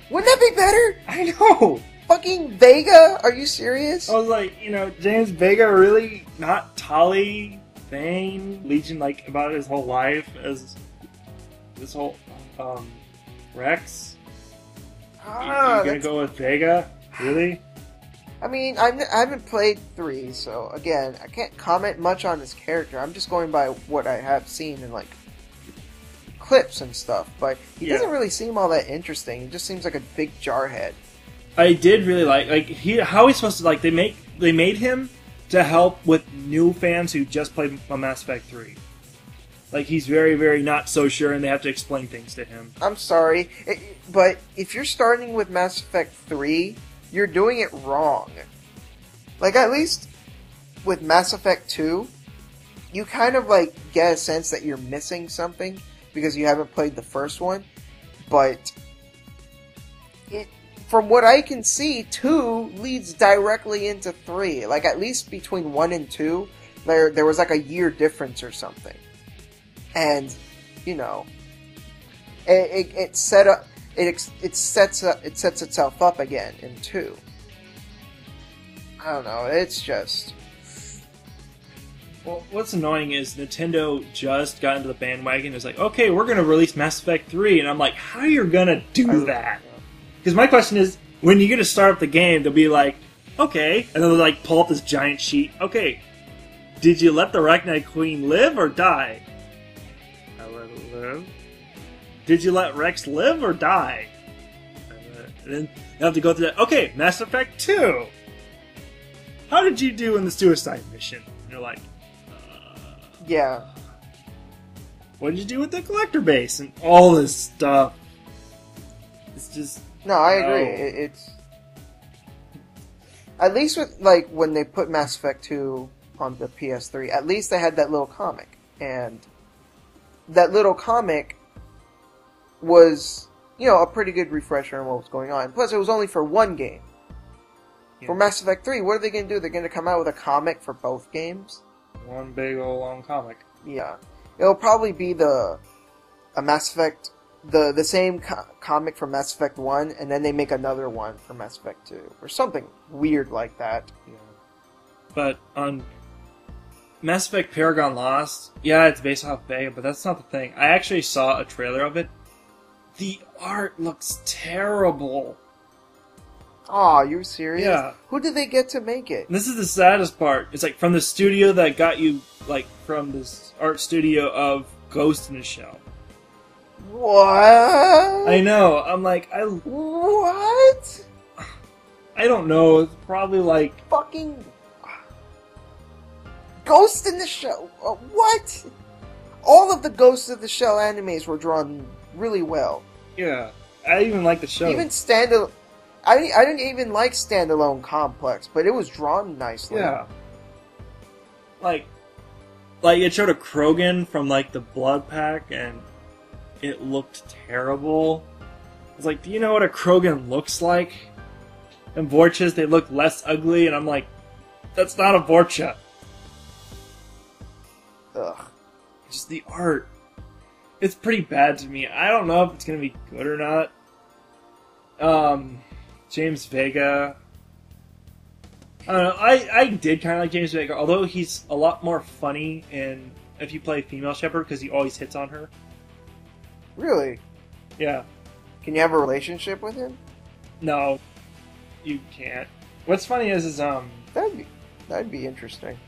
Wouldn't that be better? I know. Fucking Vega? Are you serious? I was like, James Vega really not Tali, Thane, Legion, about his whole life as this whole Rex. You're gonna go with Vega? Really? I mean, I haven't played 3, so again, I can't comment much on his character. I'm just going by what I have seen in clips and stuff. But he doesn't really seem all that interesting. He just seems like a big jarhead. I did really how he's supposed to they made him to help with new fans who just played Mass Effect 3. He's very, very not so sure, and they have to explain things to him. I'm sorry, but if you're starting with Mass Effect 3, you're doing it wrong. At least with Mass Effect 2, you kind of, get a sense that you're missing something because you haven't played the first one. But from what I can see, 2 leads directly into 3. At least between 1 and 2, there was a year difference or something. And, it sets itself up again in 2. I don't know, it's just... Well, what's annoying is Nintendo just got into the bandwagon. It's okay, we're going to release Mass Effect 3, and I'm like, how are you going to do that? Because my question is, when you're going to start up the game, they'll be like, okay, and then they'll pull up this giant sheet. Okay, did you let the Arachnid Queen live or die? I let it live. Did you let Rex live or die? And then you have to go through that. Okay, Mass Effect 2. How did you do in the suicide mission? And you're like, yeah. What did you do with the collector base and all this stuff? It's just... No, I agree. It's... At least with, when they put Mass Effect 2 on the PS3, at least they had that little comic. And that little comic was, a pretty good refresher on what was going on. Plus, it was only for one game. Yeah. For Mass Effect 3, what are they going to do? They're going to come out with a comic for both games? One big old long comic. Yeah. It'll probably be a Mass Effect... The same comic for Mass Effect 1, and then they make another one for Mass Effect 2. Or something weird like that. Yeah. But on Mass Effect Paragon Lost, yeah, it's based off Vega, but that's not the thing. I actually saw a trailer of it. The art looks terrible. Aw, you serious? Yeah. Who did they get to make it? This is the saddest part. It's from the studio that got you, from this art studio of Ghost in the Shell. What? I know. I'm what? I don't know. It's probably fucking Ghost in the Shell. What? All of the Ghost of the Shell animes were drawn really well. Yeah. I even like the show. I didn't even like Standalone Complex, but it was drawn nicely. Yeah. Like it showed a Krogan from like the Blood Pack, and it looked terrible. I was like, do you know what a Krogan looks like? And Vorchas, they look less ugly, and I'm like, that's not a Vorcha. Ugh. Just the art. It's pretty bad to me. I don't know if it's gonna be good or not. James Vega. I don't know. I did kind of like James Vega, although he's a lot more funny if you play Female Shepherd, because he always hits on her. Really? Yeah. Can you have a relationship with him? No, you can't. What's funny is that'd be interesting.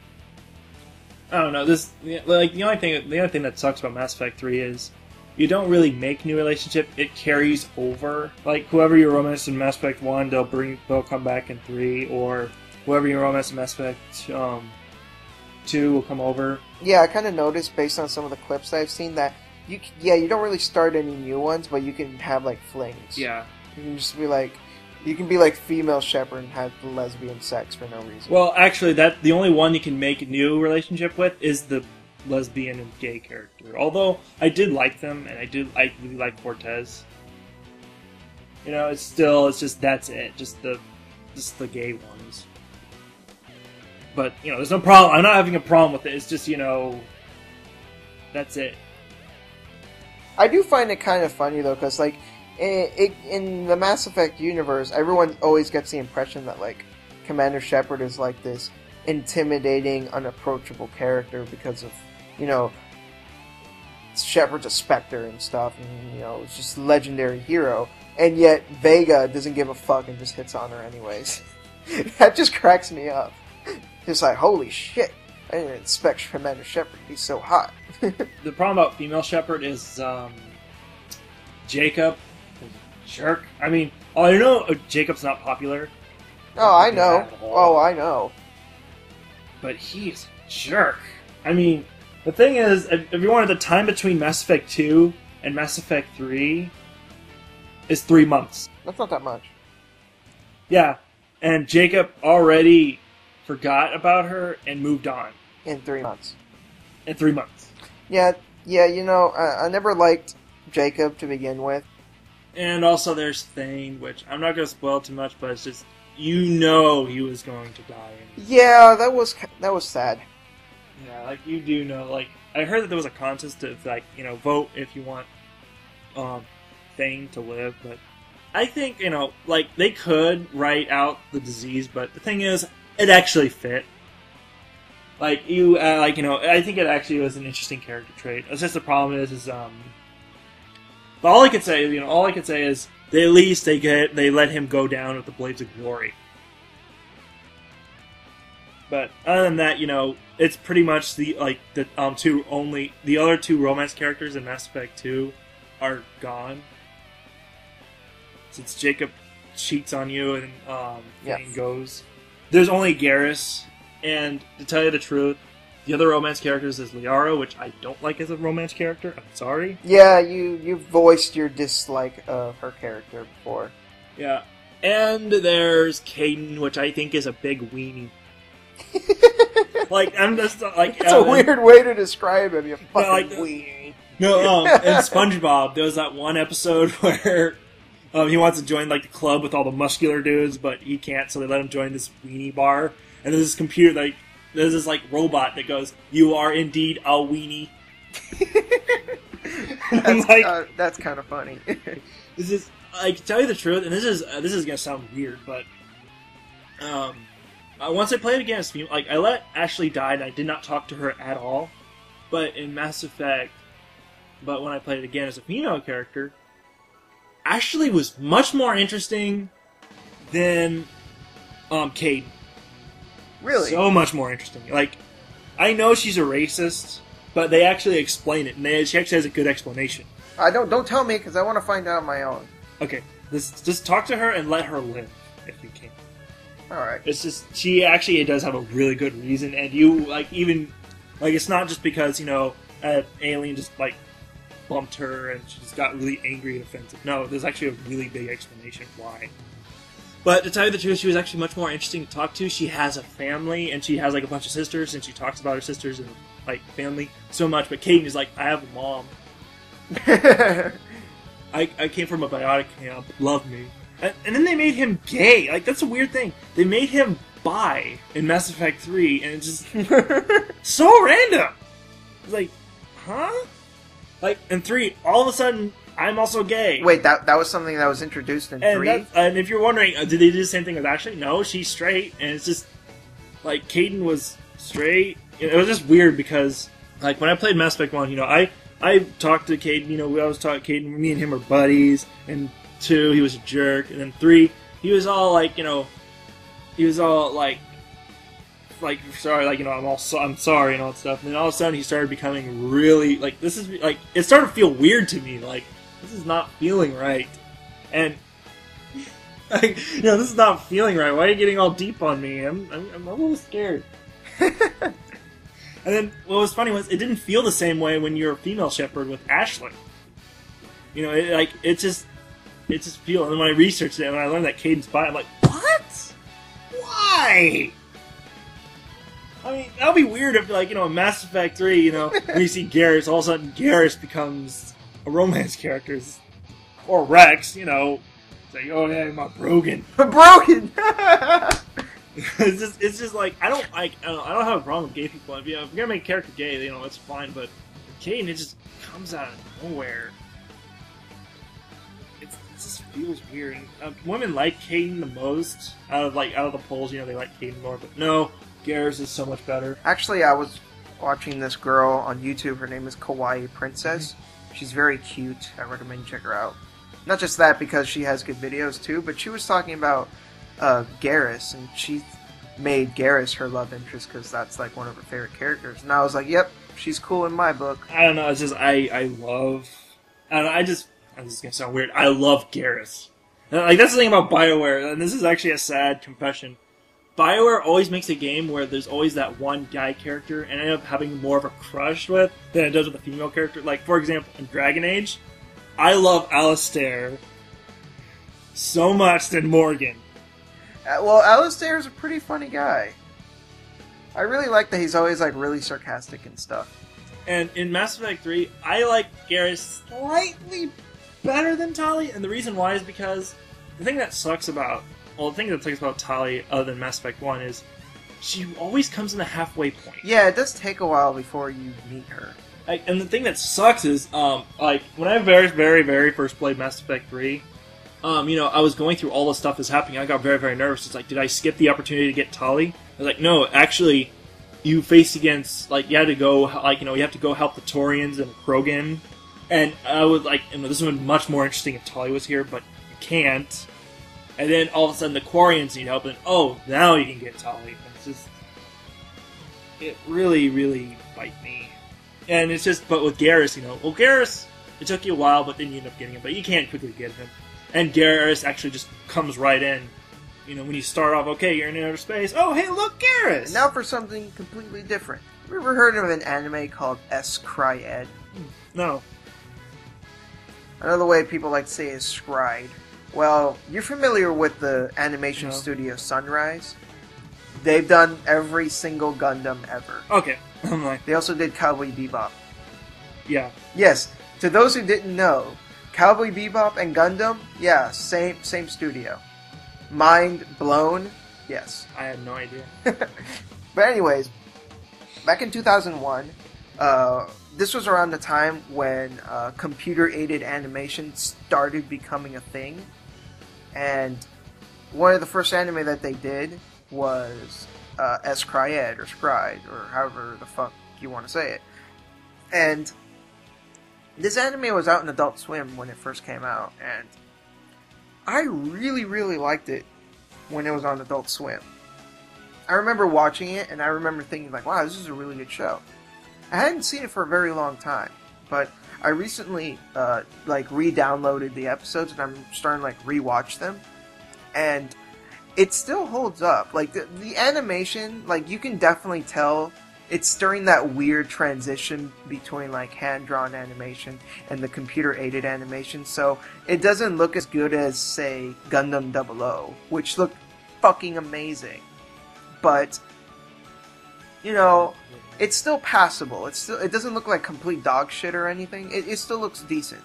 I don't know. The only thing that sucks about Mass Effect 3 is you don't really make new relationship. It carries over. Like whoever you romance in Mass Effect 1, they'll come back in 3, or whoever you romance in Mass Effect 2 will come over. Yeah, I kind of noticed based on some of the clips that I've seen that you don't really start any new ones, but you can have like flings. Yeah. You can just be like. You can be like Female Shepherd and have lesbian sex for no reason. Well, actually, the only one you can make a new relationship with is the lesbian and gay character. Although I did like them, and I really like Cortez. You know, it's just that's it, just the gay ones. But you know, there's no problem. I'm not having a problem with it. It's just that's it. I do find it kind of funny though, because like. In the Mass Effect universe, everyone always gets the impression that like Commander Shepard is like this intimidating, unapproachable character because of Shepard's a Spectre and stuff, and it's just a legendary hero. And yet Vega doesn't give a fuck and just hits on her anyways. That just cracks me up. It's like, holy shit! I didn't expect Commander Shepard to be so hot. The problem about Female Shepard is Jacob. Jerk. I mean, I know Jacob's not popular. Oh, I know. Oh, I know. But he's a jerk. I mean, the thing is, if you wanted the time between Mass Effect 2 and Mass Effect 3 is 3 months. That's not that much. Yeah. And Jacob already forgot about her and moved on. In 3 months. In 3 months. Yeah, I never liked Jacob to begin with. And also there's Thane, which I'm not going to spoil too much, but it's just, he was going to die. Yeah, that was sad. Yeah, like, you do know, like, I heard that there was a contest to, like, vote if you want Thane to live, but I think, like, they could write out the disease, but the thing is, it actually fit. Like, I think it actually was an interesting character trait. It's just the problem is but all I can say is, at least they let him go down with the Blades of Glory. But other than that, it's pretty much the other two romance characters in Mass Effect 2 are gone. Since Jacob cheats on you and Thane goes. There's only Garrus, and to tell you the truth, the other romance characters is Liara, which I don't like as a romance character. I'm sorry. Yeah, you voiced your dislike of her character before. Yeah. And there's Caden, which I think is a big weenie. Like, I'm just like... It's a weird way to describe him, you fucking weenie. No, in SpongeBob, there was that one episode where he wants to join like the club with all the muscular dudes, but he can't, so they let him join this weenie bar. And there's this computer, like... There's this, like, robot that goes, "You are indeed a weenie." That's kind of funny. This is, like, to tell you the truth, and this is gonna sound weird, but, once I played again as female, like, I let Ashley die, and I did not talk to her at all, but in Mass Effect, when I played it again as a female character, Ashley was much more interesting than, Cade. Really? So much more interesting. Like, I know she's a racist, but they actually explain it, and she actually has a good explanation. Don't tell me, because I want to find out on my own. Okay, just talk to her and let her live, if you can. Alright. It's just, she actually does have a really good reason, and you, like, even, like, it's not just because, an alien just, like, bumped her, and she just got really angry and offensive. No, there's actually a really big explanation why. But to tell you the truth, she was actually much more interesting to talk to. She has a family, and she has like a bunch of sisters, and she talks about her sisters and like family so much. But Caden is like, I have a mom. I came from a biotic camp. Love me. And then they made him gay. Like, that's a weird thing. They made him bi in Mass Effect 3, and it's just so random. It's like, huh? Like, in 3, all of a sudden, I'm also gay. Wait, that was something that was introduced in 3? And if you're wondering, did they do the same thing with Ashley? No, she's straight, and it's just, like, Caden was straight. It was just weird because, like, when I played Mass Effect 1, you know, I talked to Caden, you know, we always talk to Caden, me and him are buddies, and 2, he was a jerk, and then 3, he was all, like, you know, he was all, like, sorry, like, you know, I'm sorry and all that stuff. And then all of a sudden he started becoming really, like, this is, like, it started to feel weird to me. Like, this is not feeling right. And, like, you know, this is not feeling right. Why are you getting all deep on me? I'm a little scared. And then what was funny was it didn't feel the same way when you're a female shepherd with Ashley. You know, it just feels, and then when I researched it and I learned that Caden's bi, I'm like, what? Why? I mean, that would be weird if, like, you know, in Mass Effect 3, you know, when you see Garrus, all of a sudden Garrus becomes a romance character. Or Rex, you know. It's like, oh yeah, my Brogan. Brogan! it's just like, I don't have a problem with gay people. If you're gonna make a character gay, you know, it's fine, but Caden, it just comes out of nowhere. It just feels weird. And, women like Caden the most, out of the polls, you know, they like Caden more, but no, Garrus is so much better. Actually, I was watching this girl on YouTube. Her name is Kawaii Princess. She's very cute. I recommend you check her out. Not just that, because she has good videos too, but she was talking about Garrus, and she made Garrus her love interest because that's like one of her favorite characters. And I was like, yep, she's cool in my book. I don't know. It's just this is gonna sound weird. I love Garrus. Like, that's the thing about BioWare, and this is actually a sad confession. BioWare always makes a game where there's always that one guy character, and I end up having more of a crush with than it does with a female character. Like, for example, in Dragon Age, I love Alistair so much than Morgan. Well, Alistair is a pretty funny guy. I really like that he's always, like, really sarcastic and stuff. And in Mass Effect 3, I like Garrus slightly better than Tali, and the reason why is because the thing that sucks about Tali, other than Mass Effect 1, is she always comes in the halfway point. Yeah, it does take a while before you meet her. And the thing that sucks is, like, when I very, very, very first played Mass Effect 3, you know, I was going through all the stuff that's happening. I got very, very nervous. It's like, did I skip the opportunity to get Tali? I was like, no, actually, you face against, like, you had to go, like, you know, you have to go help the Torians and Krogan. And I was like, you know, this would have been much more interesting if Tali was here, but you can't. And then all of a sudden the Quarians need help, and oh, now you can get Tali. It's just, it really, really bite me. And it's just, but with Garrus, you know, well, Garrus, it took you a while, but then you end up getting him, but you can't quickly get him. And Garrus actually just comes right in. You know, when you start off, okay, you're in outer space, oh, hey, look, Garrus! And now for something completely different. Have you ever heard of an anime called Skyrim? No. Another way people like to say is Scried. Well, you're familiar with the animation studio Sunrise? They've done every single Gundam ever. Okay. I'm like, they also did Cowboy Bebop. Yeah. Yes, to those who didn't know, Cowboy Bebop and Gundam, yeah, same studio. Mind blown? Yes. I had no idea. But anyways, back in 2001, this was around the time when computer-aided animation started becoming a thing. And one of the first anime that they did was Scried, or Scried, or however the fuck you want to say it. And this anime was out in Adult Swim when it first came out, and I really, really liked it when it was on Adult Swim. I remember watching it, and I remember thinking, like, wow, this is a really good show. I hadn't seen it for a very long time, but I recently, like, re-downloaded the episodes, and I'm starting to, like, re-watch them, and it still holds up. Like, the animation, like, you can definitely tell it's during that weird transition between like hand-drawn animation and the computer-aided animation, so it doesn't look as good as, say, Gundam 00, which looked fucking amazing. But, you know, it's still passable. It doesn't look like complete dog shit or anything. It still looks decent.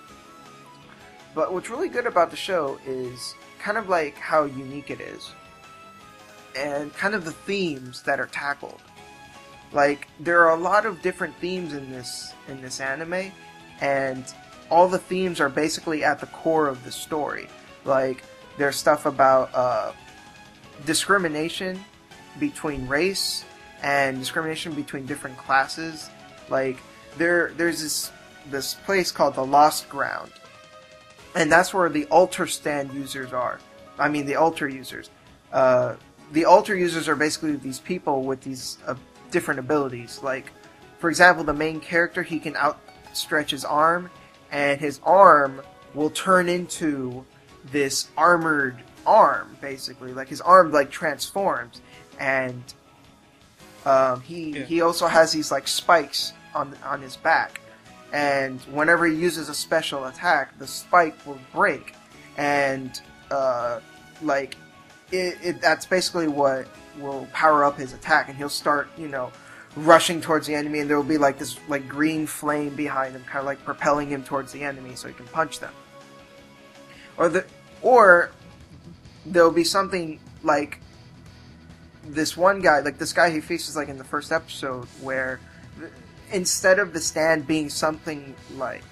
But what's really good about the show is kind of like how unique it is, and kind of the themes that are tackled. Like, there are a lot of different themes in this anime, and all the themes are basically at the core of the story. Like, there's stuff about discrimination between race and discrimination between different classes. Like, there's this place called the Lost Ground, and that's where the altar stand users are. I mean, the altar users. The altar users are basically these people with these different abilities. Like, for example, the main character, he can outstretch his arm, and his arm will turn into this armored arm, basically. Like, his arm, like, transforms, and he also has these, like, spikes on his back, and whenever he uses a special attack, the spike will break, and, like, that's basically what will power up his attack, and he'll start, you know, rushing towards the enemy, and there will be like this like green flame behind him, kind of like propelling him towards the enemy so he can punch them. Or there'll be something like this one guy, like this guy he faces like in the first episode, where instead of the stand being something like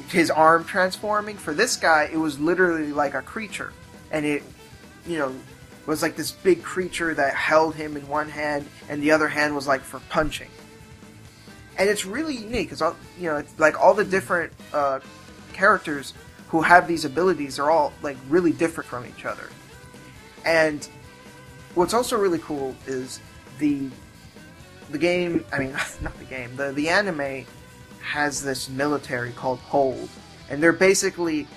his arm transforming, for this guy it was literally like a creature, and it, you know, was like this big creature that held him in one hand, and the other hand was like for punching. And it's really unique because, you know, it's like all the different characters who have these abilities are all like really different from each other. And what's also really cool is the game. I mean, not the game. The anime has this military called Hold, and they're basically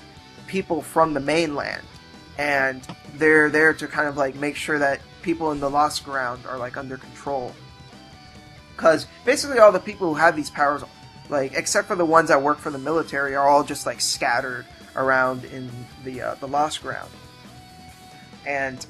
people from the mainland. And they're there to kind of like make sure that people in the Lost Ground are like under control. Because basically all the people who have these powers, like except for the ones that work for the military, are all just like scattered around in the Lost Ground. And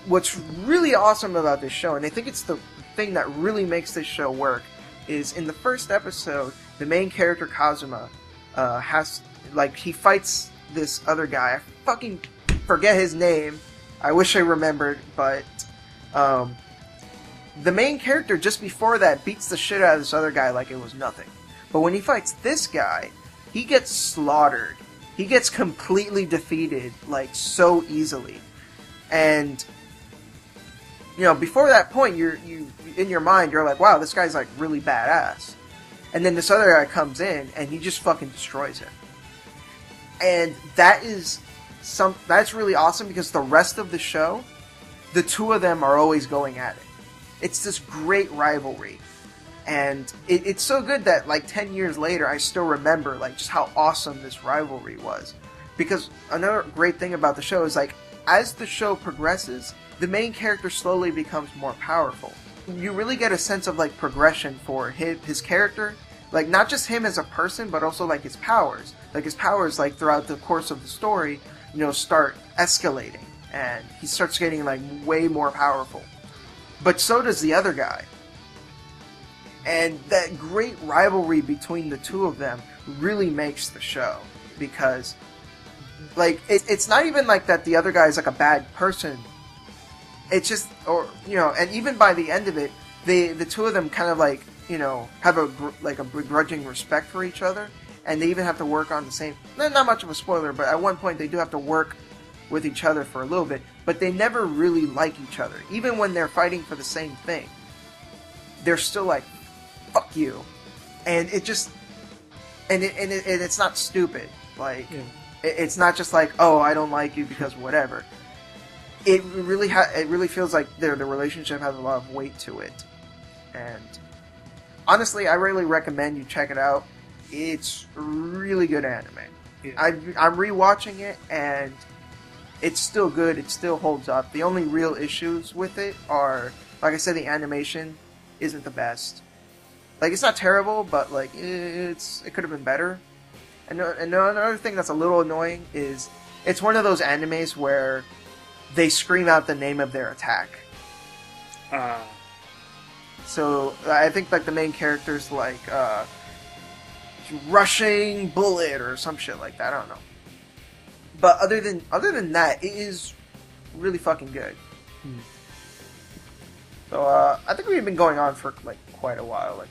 what's really awesome about this show, and I think it's the thing that really makes this show work, is in the first episode, the main character Kazuma has, like, he fights this other guy. I fucking forget his name. I wish I remembered, but the main character just before that beats the shit out of this other guy like it was nothing. But when he fights this guy, he gets slaughtered. He gets completely defeated, like, so easily. And, you know, before that point, you in your mind, you're like, wow, this guy's, like, really badass. And then this other guy comes in, and he just fucking destroys him. And that's really awesome, because the rest of the show, the two of them are always going at it. It's this great rivalry. And it's so good that, like, 10 years later, I still remember, like, just how awesome this rivalry was. Because another great thing about the show is, like, as the show progresses, the main character slowly becomes more powerful. You really get a sense of, like, progression for his character. Like, not just him as a person, but also, like, his powers. Like, his powers, like, throughout the course of the story, you know, start escalating. And he starts getting, like, way more powerful. But so does the other guy. And that great rivalry between the two of them really makes the show. Because, like, it's not even like that the other guy is, like, a bad person. It's just, or, you know, and even by the end of it, the two of them kind of, like, you know, have a begrudging respect for each other, and they even have to work on the same, not much of a spoiler, but at one point they do have to work with each other for a little bit, but they never really like each other. Even when they're fighting for the same thing, they're still like, fuck you. And it just, and it's not stupid. Like, yeah. It's not just like, oh, I don't like you because whatever. It really feels like the relationship has a lot of weight to it. And honestly, I really recommend you check it out. It's really good anime. Yeah. I'm rewatching it, and it's still good. It still holds up. The only real issues with it are Like I said, the animation isn't the best. Like, it's not terrible, but like it could have been better. And another thing that's a little annoying is it's one of those animes where they scream out the name of their attack. So I think like the main character's like rushing bullet or some shit like that. I don't know. But other than that, it is really fucking good. So I think we've been going on for like quite a while, like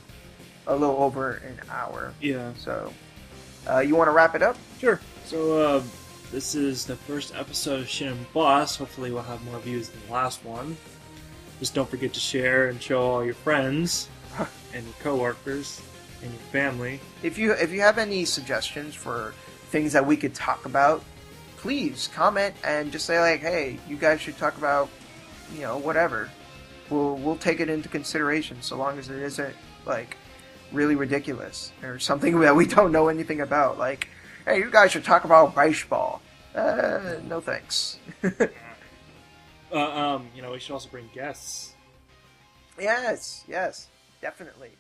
a little over an hour. Yeah. So you want to wrap it up? Sure. So this is the first episode of Shin and Bos. Hopefully we'll have more views than the last one. Just don't forget to share and show all your friends and your coworkers and your family. If you have any suggestions for things that we could talk about, please comment and just say like, hey, you guys should talk about, you know, whatever. We'll take it into consideration so long as it isn't like really ridiculous or something that we don't know anything about. Like, hey, you guys should talk about baseball. No thanks. You know, we should also bring guests. Yes, definitely.